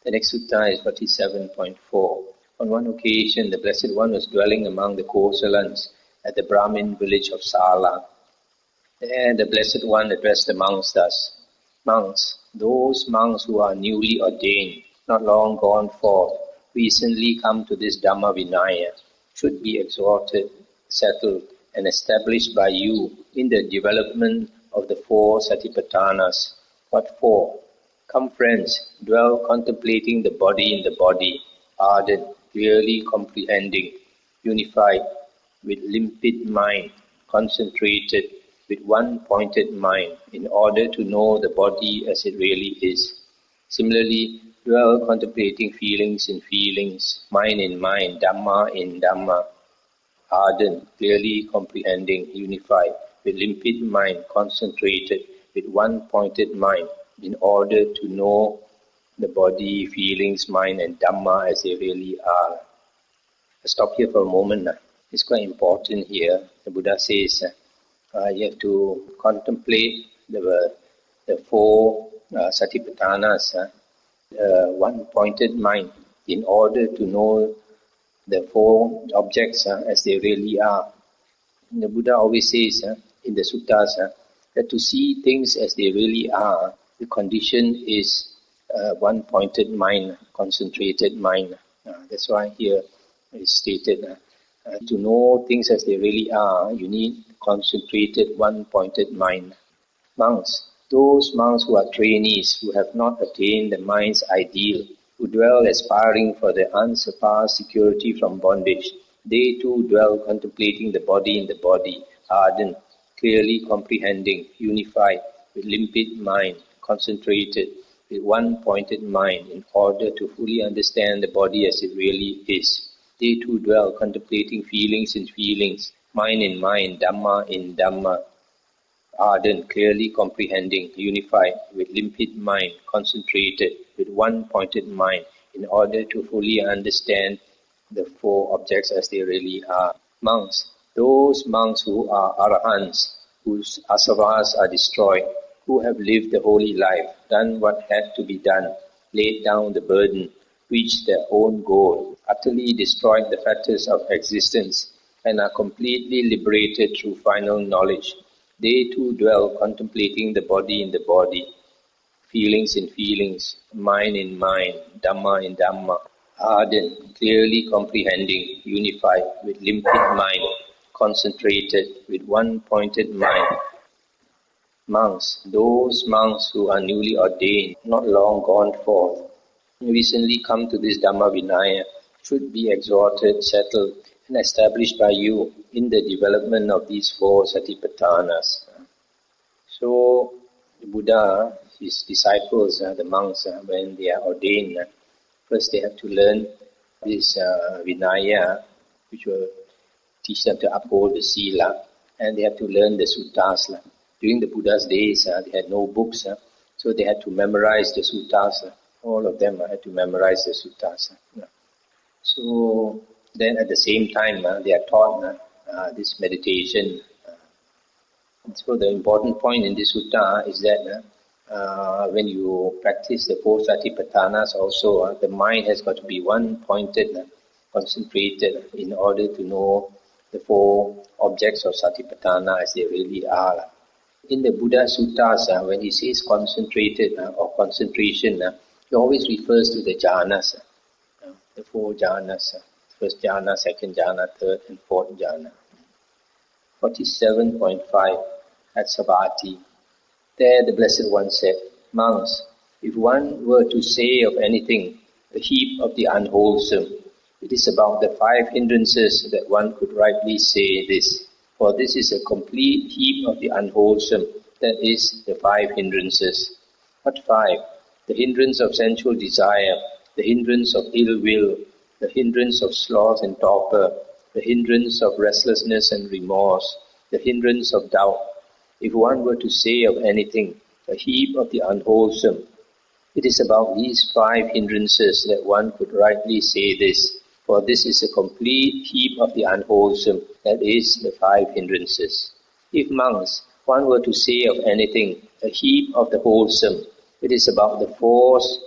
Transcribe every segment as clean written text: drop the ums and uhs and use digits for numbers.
The next sutta is 47.4. On one occasion, the Blessed One was dwelling among the Kosalans at the Brahmin village of Sala. There the Blessed One addressed the monks thus: Monks, those monks who are newly ordained, not long gone forth, recently come to this Dhamma Vinaya, should be exhorted, settled, and established by you in the development of the 4 Satipatthanas. What for? Come friends, dwell contemplating the body in the body, ardent, clearly comprehending, unified, with limpid mind, concentrated, with one pointed mind, in order to know the body as it really is. Similarly, dwell contemplating feelings in feelings, mind in mind, Dhamma in Dhamma, ardent, clearly comprehending, unified, with limpid mind, concentrated, with one pointed mind, in order to know the body, feelings, mind and Dhamma as they really are. I'll stop here for a moment. It's quite important here. The Buddha says you have to contemplate the 4 Satipatthanas, one pointed mind, in order to know the 4 objects as they really are. And the Buddha always says in the suttas that to see things as they really are, the condition is one pointed mind, concentrated mind. That's why here it's stated to know things as they really are, you need concentrated one pointed mind. Monks, those monks who are trainees, who have not attained the mind's ideal, who dwell aspiring for the unsurpassed security from bondage, they too dwell contemplating the body in the body, ardent, clearly comprehending, unified, with limpid mind, concentrated, with one pointed mind, in order to fully understand the body as it really is. They too dwell contemplating feelings in feelings, mind in mind, Dhamma in Dhamma, ardent, clearly comprehending, unified, with limpid mind, concentrated, with one pointed mind, in order to fully understand the 4 objects as they really are. Monks, those monks who are arahants, whose asavas are destroyed, who have lived the holy life, done what had to be done, laid down the burden, reached their own goal, utterly destroyed the fetters of existence, and are completely liberated through final knowledge. They too dwell contemplating the body in the body, feelings in feelings, mind in mind, Dhamma in Dhamma, ardent, clearly comprehending, unified, with limpid mind, concentrated, with one pointed mind. Monks, those monks who are newly ordained, not long gone forth, recently come to this Dhamma Vinaya, should be exhorted, settled, and established by you in the development of these 4 Satipatthanas. So, the Buddha, his disciples, the monks, when they are ordained, first they have to learn this Vinaya, which will teach them to uphold the Sila, and they have to learn the Suttas. During the Buddha's days, they had no books, so they had to memorize the Suttas. All of them had to memorize the Suttas. So then at the same time, they are taught this meditation. So the important point in this sutta is that when you practice the 4 Satipatthanas also, the mind has got to be one-pointed, concentrated in order to know the 4 objects of Satipatthana as they really are. In the Buddha Suttas, when he says concentrated or concentration, he always refers to the jhanas, the 4 jhanas, first jhana, second jhana, third and fourth jhana. 47.5 at Savatthi. There the Blessed One said, Monks, if one were to say of anything, a heap of the unwholesome, it is about the 5 hindrances that one could rightly say this. For this is a complete heap of the unwholesome, that is, the 5 hindrances. What 5? The hindrance of sensual desire, the hindrance of ill will, the hindrance of sloth and torpor, the hindrance of restlessness and remorse, the hindrance of doubt. If one were to say of anything, a heap of the unwholesome, it is about these 5 hindrances that one could rightly say this. For this is a complete heap of the unwholesome, that is, the 5 hindrances. If monks, one were to say of anything, a heap of the wholesome, it is about the force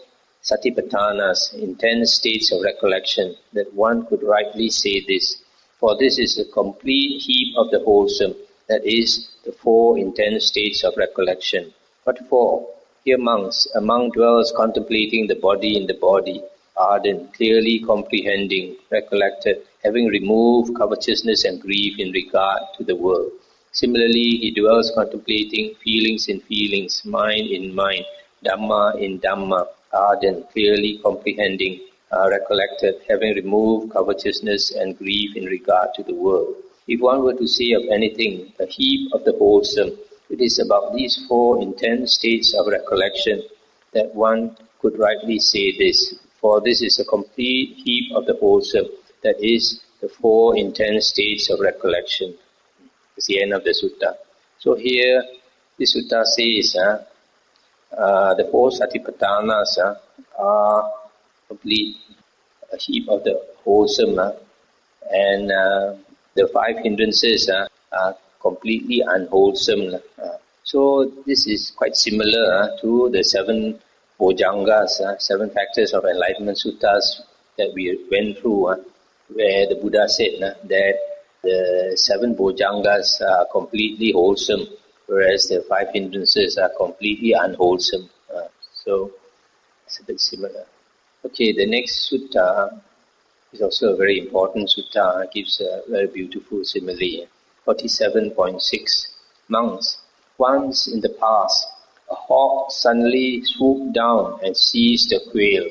Satipatthana's intense states of recollection, that one could rightly say this. For this is a complete heap of the wholesome, that is, the four intense states of recollection. What for? Here monks, among dwells contemplating the body in the body, ardent, clearly comprehending, recollected, having removed covetousness and grief in regard to the world. Similarly, he dwells contemplating feelings in feelings, mind in mind, Dhamma in Dhamma, ardent, clearly comprehending, recollected, having removed covetousness and grief in regard to the world. If one were to say of anything, a heap of the wholesome, it is about these four intense states of recollection that one could rightly say this. For this is a complete heap of the wholesome, that is, the four intense states of recollection. It's the end of the sutta. So here, the sutta says, the four Satipatthanas are complete, a heap of the wholesome, and the five hindrances are completely unwholesome. So this is quite similar to the seven Bojjhangas, seven factors of enlightenment suttas that we went through, where the Buddha said that the seven Bojjhangas are completely wholesome, whereas the five hindrances are completely unwholesome. So it's a bit similar. Okay, the next sutta is also a very important sutta. It gives a very beautiful simile. 47.6. Monks, once in the past, a hawk suddenly swooped down and seized a quail.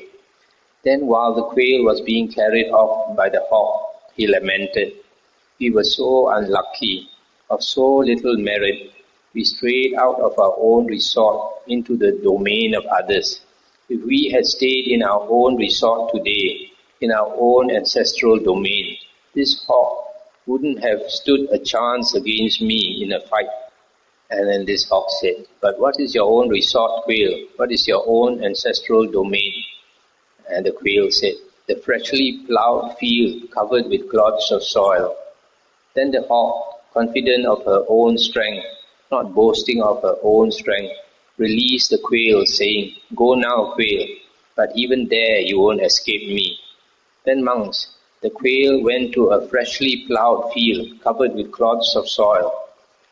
Then while the quail was being carried off by the hawk, he lamented, "We were so unlucky, of so little merit. We strayed out of our own resort into the domain of others. If we had stayed in our own resort today, in our own ancestral domain, this hawk wouldn't have stood a chance against me in a fight." And then this hawk said, "But what is your own resort, quail? What is your own ancestral domain?" And the quail said, "The freshly ploughed field covered with clods of soil." Then the hawk, confident of her own strength, not boasting of her own strength, released the quail, saying, "Go now, quail, but even there you won't escape me." Then monks, the quail went to a freshly ploughed field covered with clods of soil.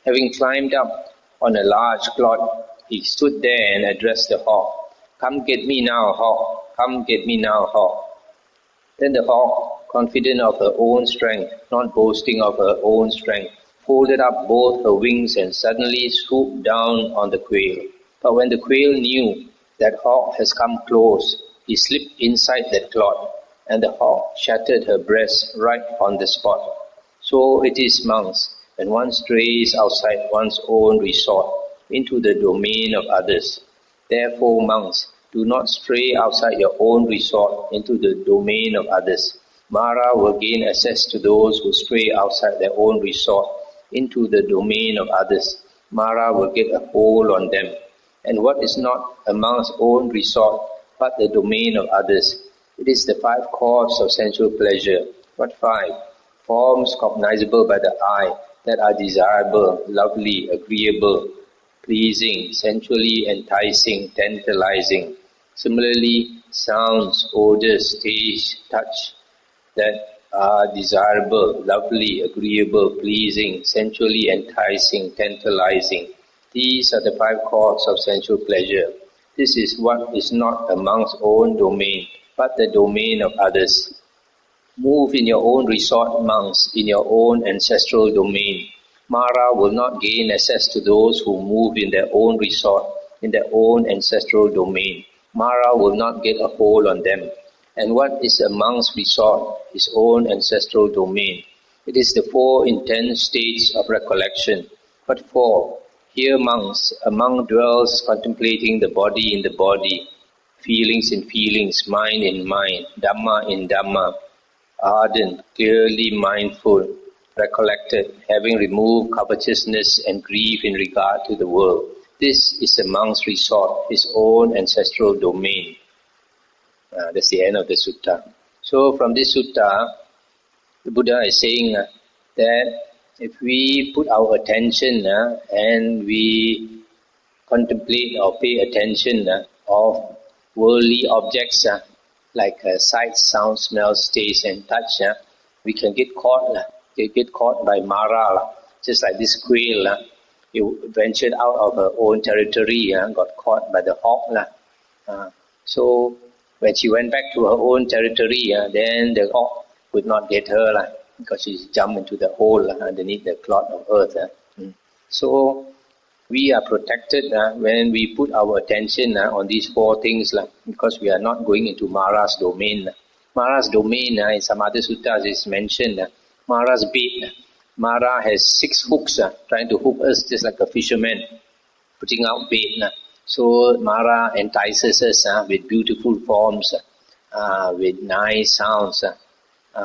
Having climbed up on a large clod, he stood there and addressed the hawk, "Come get me now, hawk, come get me now, hawk." Then the hawk, confident of her own strength, not boasting of her own strength, folded up both her wings and suddenly swooped down on the quail. But when the quail knew that hawk has come close, he slipped inside that clod, and the hawk shattered her breast right on the spot. So it is, monks, when one strays outside one's own resort into the domain of others. Therefore, monks, do not stray outside your own resort into the domain of others. Mara will gain access to those who stray outside their own resort into the domain of others. Mara will get a hold on them. And what is not a monk's own resort, but the domain of others? It is the five causes of sensual pleasure. What five? Forms cognizable by the eye that are desirable, lovely, agreeable, pleasing, sensually enticing, tantalizing. Similarly, sounds, odors, taste, touch that are desirable, lovely, agreeable, pleasing, sensually enticing, tantalizing. These are the five causes of sensual pleasure. This is what is not a monk's own domain, but the domain of others. Move in your own resort, monks, in your own ancestral domain. Mara will not gain access to those who move in their own resort, in their own ancestral domain. Mara will not get a hold on them. And what is a monk's resort? His own ancestral domain. It is the four intense states of recollection. What for? Here, monks, a monk dwells contemplating the body in the body, feelings in feelings, mind in mind, Dhamma in Dhamma, ardent, clearly mindful, recollected, having removed covetousness and grief in regard to the world. This is a monk's resort, his own ancestral domain. That's the end of the sutta. So from this sutta, the Buddha is saying that if we put our attention and we contemplate or pay attention of worldly objects like sight, sound, smell, taste, and touch, we can get caught. They get caught by Mara, just like this quail. It ventured out of her own territory, got caught by the hawk. So when she went back to her own territory, then the hawk could not get her because she jumped into the hole underneath the clod of earth. So we are protected when we put our attention on these four things because we are not going into Mara's domain. Mara's domain in some other suttas is mentioned. Mara's bait. Mara has 6 hooks trying to hook us just like a fisherman putting out bait. So Mara entices us with beautiful forms, with nice sounds,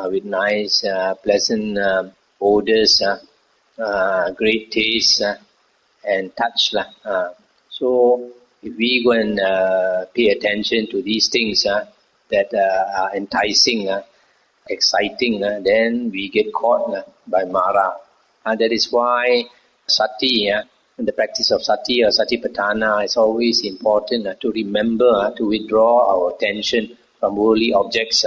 with nice pleasant odors, great taste, and touch. So if we go and pay attention to these things that are enticing, exciting, then we get caught by Mara. And that is why sati, the practice of sati or Satipatthana is always important to remember to withdraw our attention from worldly objects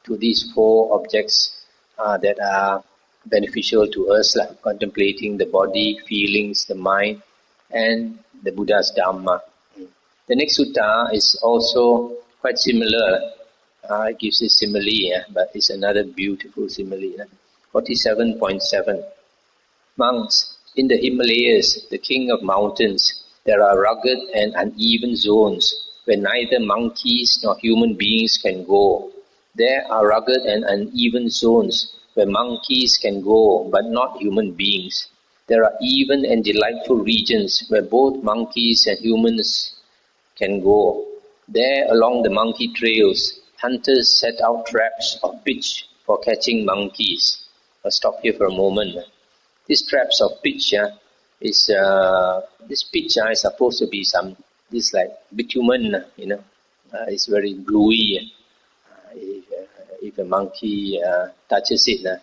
to these 4 objects that are beneficial to us, contemplating the body, feelings, the mind, and the Buddha's Dhamma. The next sutta is also quite similar. It gives a simile, but it's another beautiful simile. 47.7. Monks, in the Himalayas, the king of mountains, there are rugged and uneven zones where neither monkeys nor human beings can go. There are rugged and uneven zones where monkeys can go, but not human beings. There are even and delightful regions where both monkeys and humans can go. There, along the monkey trails, hunters set out traps of pitch for catching monkeys. I'll stop here for a moment. These traps of pitch is supposed to be this like bitumen, it's very gluey. If a monkey touches it,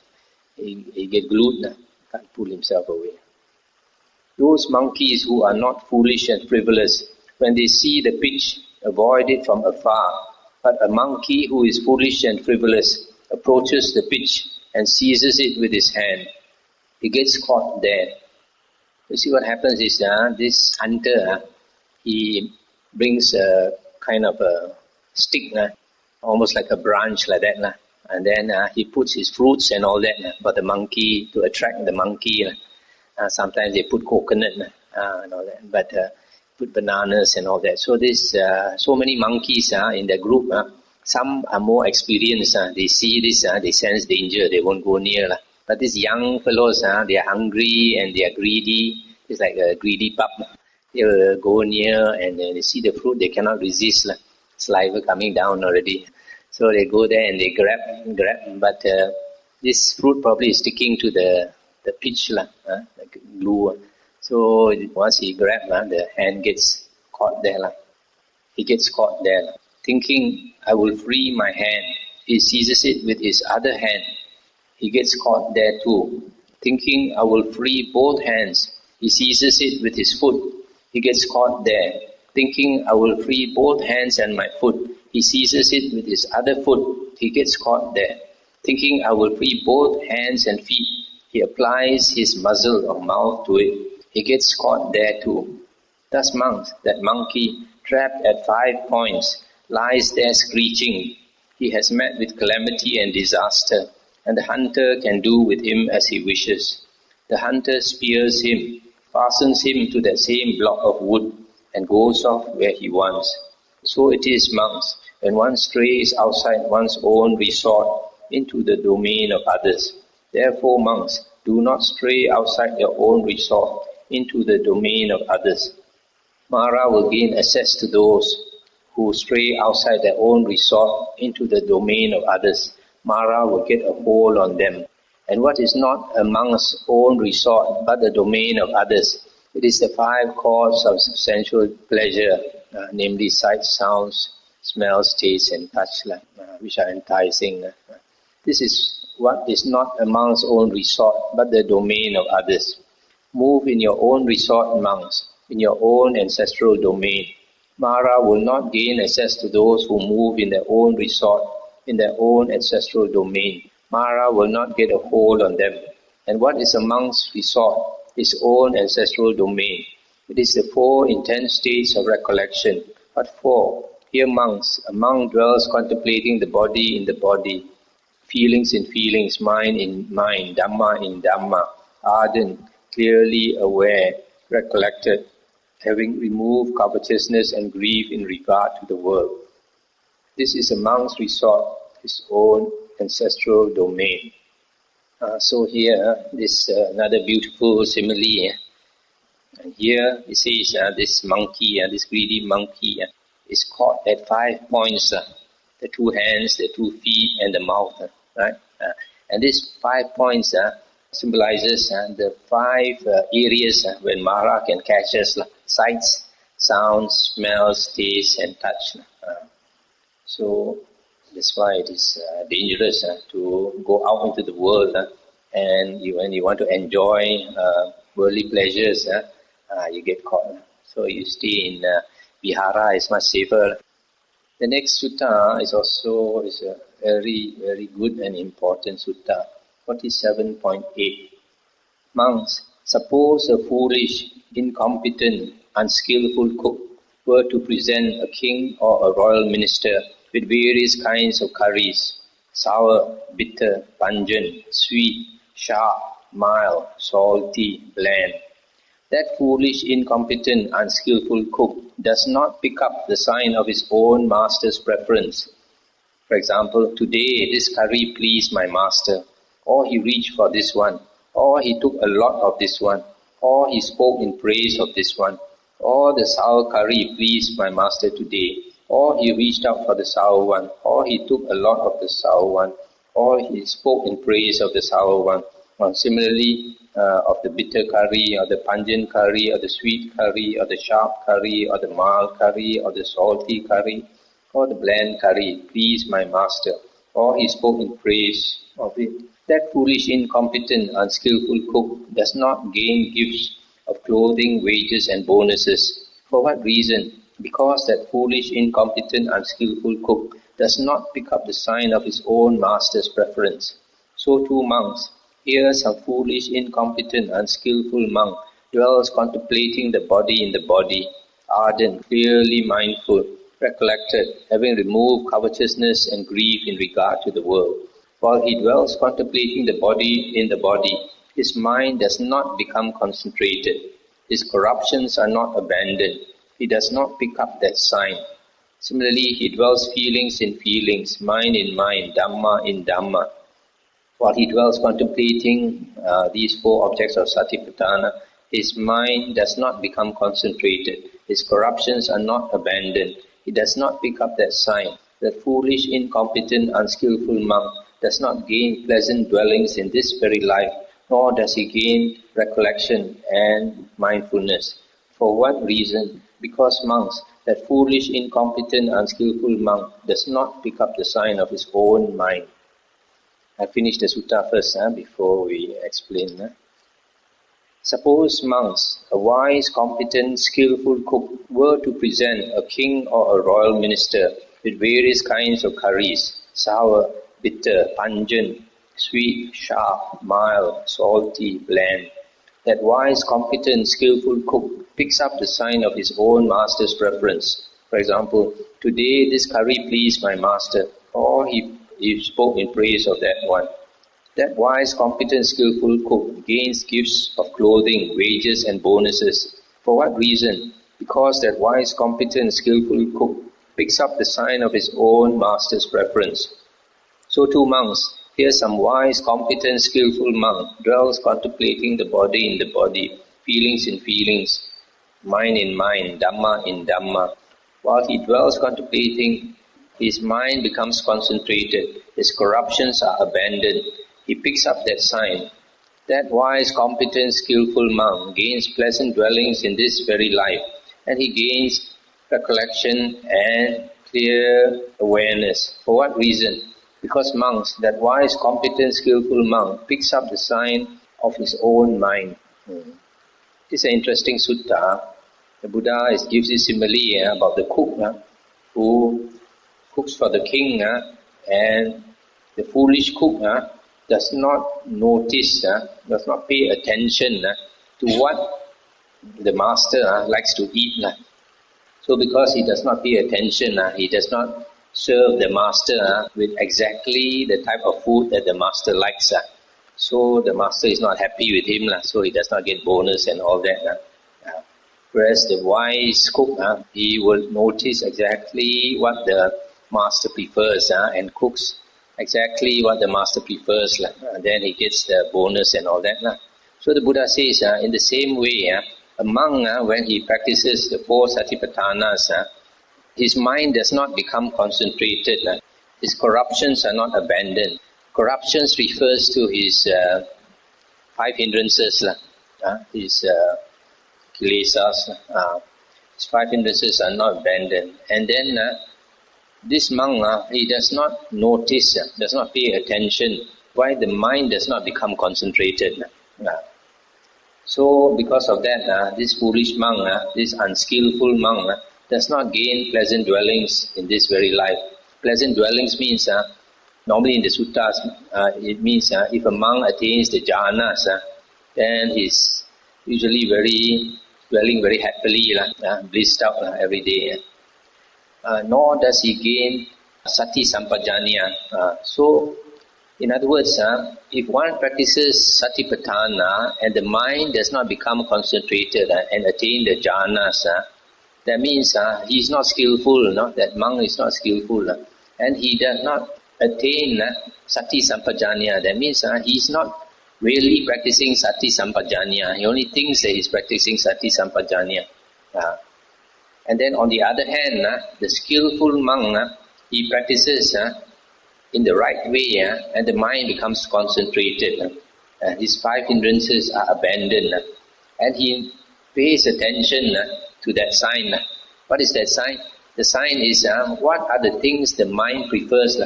he get glued, can't pull himself away. Those monkeys who are not foolish and frivolous, when they see the pitch, avoid it from afar. But a monkey who is foolish and frivolous approaches the pitch and seizes it with his hand. He gets caught there. You see what happens is this hunter, he brings a kind of a stick, almost like a branch like that, and then he puts his fruits and all that for the monkey, to attract the monkey. Sometimes they put coconut and all that, but put bananas and all that. So this, so many monkeys in the group. Some are more experienced. They see this, they sense danger. They won't go near. But these young fellows, they are hungry and they are greedy. It's like a greedy pup. They will go near and they see the fruit. They cannot resist. Saliva coming down already. So they go there and they grab. But this fruit probably is sticking to the pitch, like glue. So once he grabs, the hand gets caught there. He gets caught there. Thinking, I will free my hand. He seizes it with his other hand. He gets caught there too. Thinking, I will free both hands. He seizes it with his foot. He gets caught there. Thinking, I will free both hands and my foot. He seizes it with his other foot. He gets caught there. Thinking, I will free both hands and feet. He applies his muzzle or mouth to it. He gets caught there too. Thus monks, that monkey, trapped at 5 points, lies there screeching. He has met with calamity and disaster, and the hunter can do with him as he wishes. The hunter spears him, fastens him to that same block of wood, and goes off where he wants. So it is, monks, when one strays outside one's own resort into the domain of others. Therefore, monks, do not stray outside your own resort into the domain of others. Mara will gain access to those who stray outside their own resort into the domain of others. Mara will get a hold on them. And what is not a monk's own resort but the domain of others? It is the 5 causes of sensual pleasure, namely sight, sounds, smells, taste, and touch, which are enticing. This is what is not a monk's own resort but the domain of others. Move in your own resort, monks, in your own ancestral domain. Mara will not gain access to those who move in their own resort, in their own ancestral domain. Mara will not get a hold on them. And what is a monk's resort? His own ancestral domain. It is the 4 intense states of recollection. What for? Here monks, a monk dwells contemplating the body in the body, feelings in feelings, mind in mind, Dhamma in Dhamma, ardent, clearly aware, recollected, having removed covetousness and grief in regard to the world. This is a monk's resort, his own ancestral domain. So here, this another beautiful simile. And here it says this monkey, this greedy monkey, is caught at 5 points: the 2 hands, the 2 feet, and the mouth. Right? And these 5 points symbolizes the 5 areas when Mara can catch us: sights, sounds, smells, taste, and touch. So that's why it is dangerous to go out into the world, and when you want to enjoy worldly pleasures, you get caught. So you stay in vihara is much safer. The next sutta is also a very, very good and important sutta, 47.8. Monks, suppose a foolish, incompetent, unskillful cook were to present a king or a royal minister with various kinds of curries: sour, bitter, pungent, sweet, sharp, mild, salty, bland. That foolish, incompetent, unskillful cook does not pick up the sign of his own master's preference. For example, today this curry pleased my master, or he reached for this one, or he took a lot of this one, or he spoke in praise of this one, or the sour curry pleased my master today, or he reached out for the sour one, or he took a lot of the sour one, or he spoke in praise of the sour one. Or similarly, of the bitter curry, or the pungent curry, or the sweet curry, or the sharp curry, or the mild curry, or the salty curry, or the bland curry pleased my master, or he spoke in praise of it. That foolish, incompetent, unskillful cook does not gain gifts of clothing, wages, and bonuses. For what reason? Because that foolish, incompetent, unskillful cook does not pick up the sign of his own master's preference. So too monks. Here some foolish, incompetent, unskillful monk dwells contemplating the body in the body, ardent, clearly mindful, recollected, having removed covetousness and grief in regard to the world. While he dwells contemplating the body in the body, his mind does not become concentrated. His corruptions are not abandoned. He does not pick up that sign. Similarly, he dwells feelings in feelings, mind in mind, Dhamma in Dhamma. While he dwells contemplating these 4 objects of Satipatthana, his mind does not become concentrated. His corruptions are not abandoned. He does not pick up that sign. That foolish, incompetent, unskillful monk does not gain pleasant dwellings in this very life, nor does he gain recollection and mindfulness. For what reason? Because monks, that foolish, incompetent, unskillful monk does not pick up the sign of his own mind. I finish the sutta first before we explain. Suppose monks, a wise, competent, skillful cook, were to present a king or a royal minister with various kinds of curries: sour, bitter, pungent, sweet, sharp, mild, salty, bland. That wise, competent, skillful cook picks up the sign of his own master's preference. For example, today this curry pleased my master, or he spoke in praise of that one. That wise, competent, skillful cook gains gifts of clothing, wages, and bonuses. For what reason? Because that wise, competent, skillful cook picks up the sign of his own master's preference. So too monks. Here some wise, competent, skillful monk dwells contemplating the body in the body, feelings in feelings, mind in mind, Dhamma in Dhamma. While he dwells contemplating, his mind becomes concentrated, his corruptions are abandoned. He picks up that sign. That wise, competent, skillful monk gains pleasant dwellings in this very life, and he gains recollection and clear awareness. For what reason? Because monks, that wise, competent, skillful monk picks up the sign of his own mind. This is an interesting sutta. The Buddha gives this simile about the cook who cooks for the king, and the foolish cook does not notice, does not pay attention to what the master likes to eat. So because he does not pay attention, he does not serve the master with exactly the type of food that the master likes. So the master is not happy with him, so he does not get bonus and all that. Whereas the wise cook, he will notice exactly what the master prefers and cooks exactly what the master prefers. Then he gets the bonus and all that. So the Buddha says, in the same way, a monk, when he practices the 4 Satipatthanas, his mind does not become concentrated. His corruptions are not abandoned. Corruptions refers to his 5 hindrances, his kilesas. His 5 hindrances are not abandoned. And then this monk, he does not notice, does not pay attention why the mind does not become concentrated. So because of that, this foolish monk, this unskillful monk, does not gain pleasant dwellings in this very life. Pleasant dwellings means, normally in the suttas, it means if a monk attains the jhanas, then he's usually dwelling very happily, blissed out every day. Nor does he gain sati sampajanya. So, in other words, if one practices satipatthana and the mind does not become concentrated and attain the jhanas, that means he is not skillful, that monk is not skillful. And he does not attain sati sampajanya. That means he is not really practicing sati sampajanya. He only thinks that he is practicing sati sampajanya. And then on the other hand, the skillful monk, he practices in the right way, and the mind becomes concentrated. His 5 hindrances are abandoned, and he pays attention to that sign. What is that sign? The sign is what are the things the mind prefers.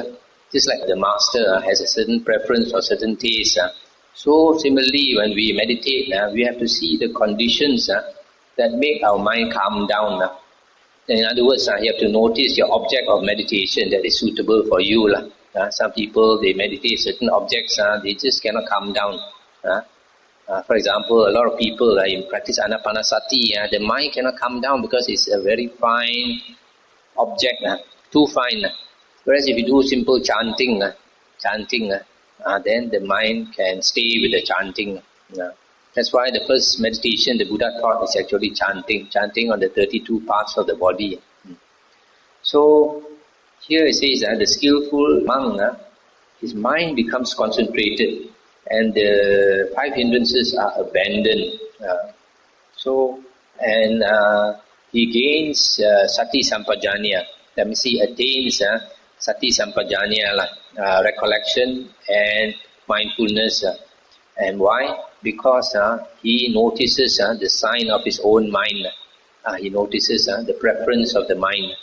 Just like the master has a certain preference or certain taste. So similarly, when we meditate, we have to see the conditions that make our mind calm down. In other words, you have to notice your object of meditation that is suitable for you. Some people, they meditate certain objects, they just cannot calm down. For example, a lot of people practice anapanasati, the mind cannot calm down because it's a very fine object, too fine. Whereas if you do simple chanting, then the mind can stay with the chanting. That's why the first meditation the Buddha taught is actually chanting on the 32 parts of the body. So here it says the skillful monk, his mind becomes concentrated and the 5 hindrances are abandoned. He gains sati sampajanya. That means he attains sati sampajanya, recollection and mindfulness. And why? Because he notices the sign of his own mind. He notices the preference of the mind.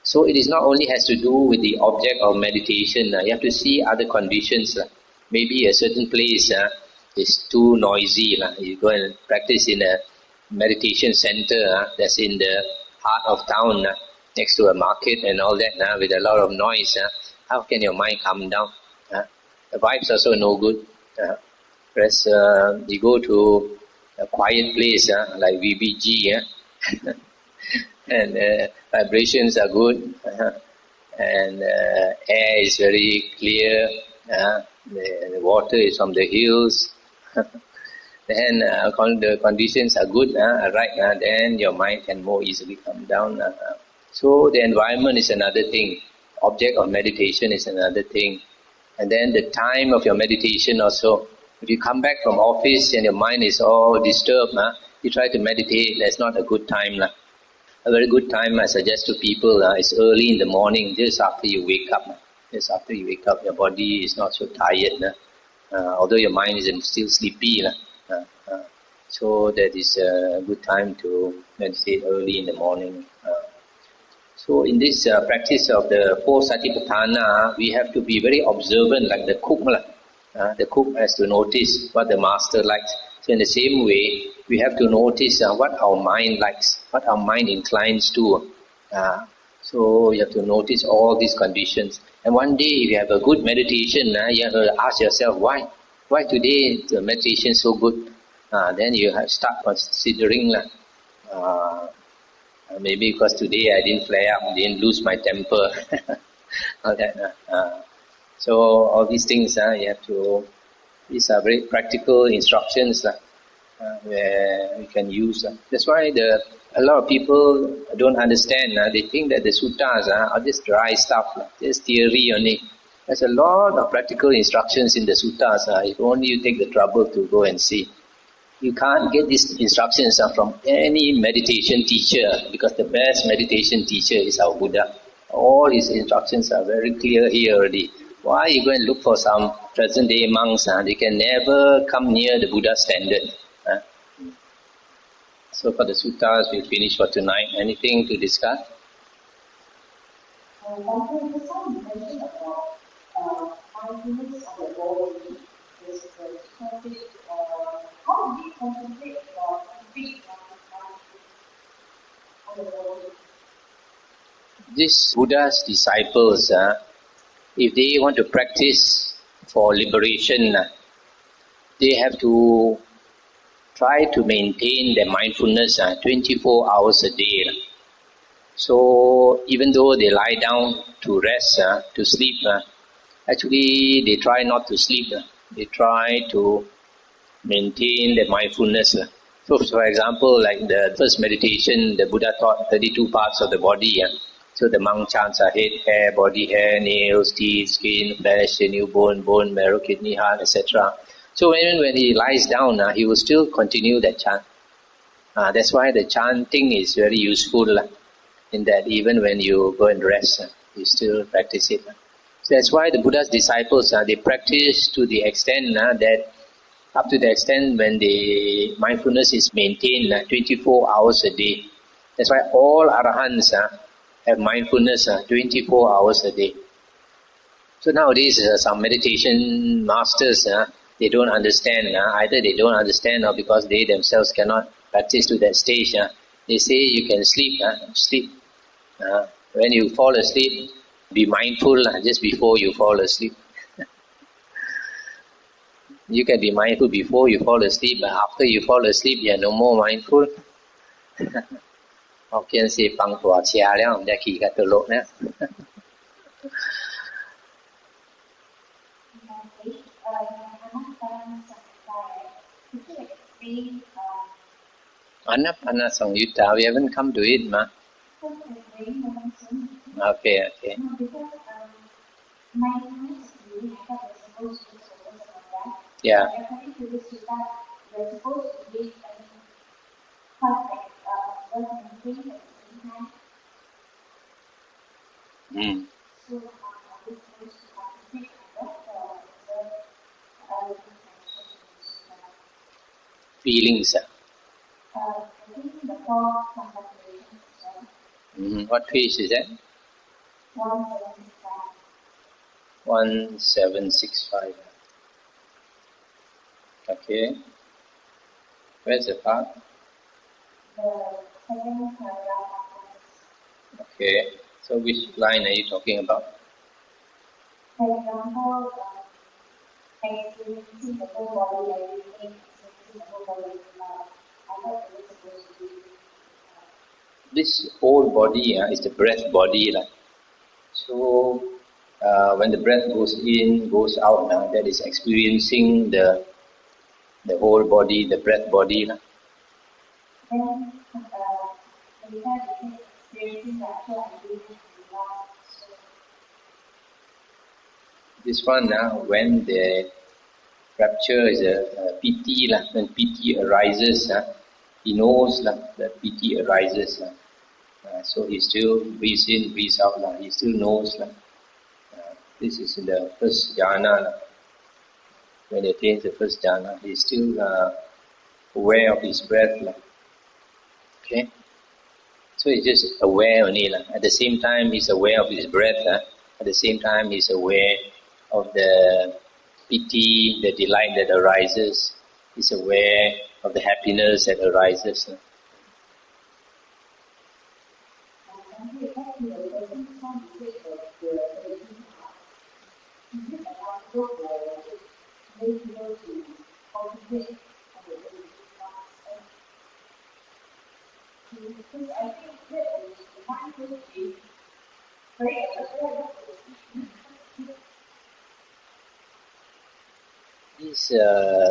So it is not only has to do with the object of meditation. You have to see other conditions. Maybe a certain place is too noisy. You go and practice in a meditation center that's in the heart of town, next to a market and all that, with a lot of noise. How can your mind calm down? The vibes are so no good. Whereas you go to a quiet place like VBG, and vibrations are good, and air is very clear, the water is from the hills, then the conditions are good, right, then your mind can more easily come down. So the environment is another thing, object of meditation is another thing, and then the time of your meditation also. If you come back from office and your mind is all disturbed, you try to meditate, that's not a good time. A very good time I suggest to people is early in the morning, just after you wake up. Just after you wake up, your body is not so tired, although your mind is still sleepy. So that is a good time to meditate early in the morning. So in this practice of the 4 Satipatthana, we have to be very observant like the cook. The cook has to notice what the master likes. So in the same way, we have to notice what our mind likes, what our mind inclines to. So you have to notice all these conditions. And one day, if you have a good meditation, you have to ask yourself, why today the meditation is so good? Then you have start considering, maybe because today I didn't flare up, didn't lose my temper, all that. So all these things, you have to. These are very practical instructions where we can use. That's why a lot of people don't understand. They think that the suttas are just dry stuff, just theory only. There's a lot of practical instructions in the suttas. If only you take the trouble to go and see. You can't get these instructions from any meditation teacher, because the best meditation teacher is our Buddha. All his instructions are very clear here already. Why you go and look for some present-day monks? They can never come near the Buddha standard. So for the suttas, we'll finish for tonight. Anything to discuss? Mindfulness of the body is the topic. How do we concentrate or concentrate on the body? These Buddha's disciples, if they want to practice for liberation, they have to try to maintain their mindfulness 24 hours a day. So even though they lie down to rest, to sleep, actually they try not to sleep. They try to maintain their mindfulness. So for example, like the first meditation, the Buddha taught 32 parts of the body. So the monk chants head, hair, body hair, nails, teeth, skin, flesh, sinew, bone, marrow, kidney, heart, etc. So when he lies down, he will still continue that chant. That's why the chanting is very useful, in that even when you go and rest, you still practice it. So that's why the Buddha's disciples, they practice to the extent that up to the extent when the mindfulness is maintained 24 hours a day. That's why all arahants have mindfulness 24 hours a day. So nowadays, some meditation masters, they don't understand. Either they don't understand, or because they themselves cannot practice to that stage. They say you can sleep. Sleep. When you fall asleep, be mindful just before you fall asleep. You can be mindful before you fall asleep, but after you fall asleep, you are no more mindful. Hokkien say, "Pang tua chia liao, đã kỳ cả tự lộ nè." Anapanna Samyutta, we haven't come to it, ma. Okay. Yeah. Feelings. What page is that? 1765. Okay. Where's the part? The second paragraph. Okay. So which line are you talking about? For example, experiencing the whole body, everything, experiencing the whole body is love. I thought it was supposed to be. This whole body is the breath body. So when the breath goes in, goes out, that is experiencing the whole body, the breath body. Then experiencing the actual activity in love. This one, when the rapture is a piti, when piti arises, he knows that piti arises. So he still breathes in, breathes out. He still knows. This is in the first jhana. When he attains the first jhana, he is still aware of his breath. Okay? So he's just aware only. At the same time, he's aware of his breath. At the same time, he's aware of the piti, the delight that arises. is aware of the happiness that arises.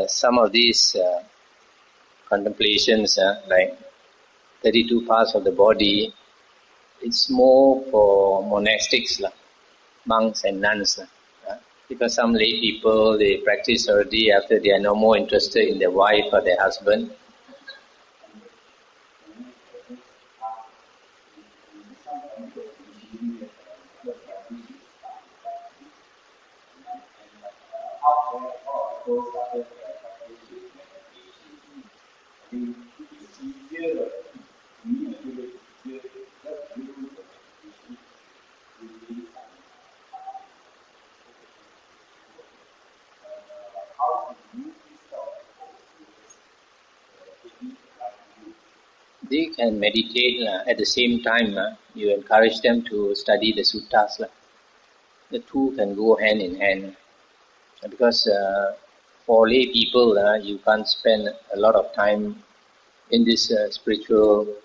Some of these contemplations, like 32 parts of the body, it's more for monastics, monks and nuns. Because some lay people, they practice already after they are no more interested in their wife or their husband. They can meditate. At the same time, you encourage them to study the suttas. The two can go hand in hand. Because for lay people, you can't spend a lot of time in this spiritual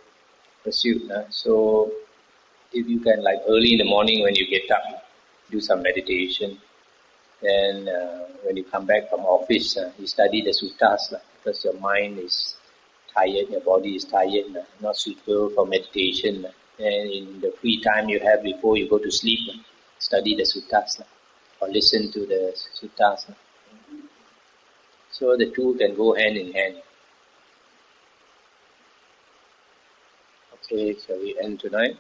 pursuit. So if you can, like early in the morning when you get up, do some meditation. Then when you come back from office, you study the suttas, because your mind is tired, your body is tired, not suitable for meditation. And in the free time you have before you go to sleep, study the suttas or listen to the suttas. So the two can go hand in hand. Okay, shall we end tonight?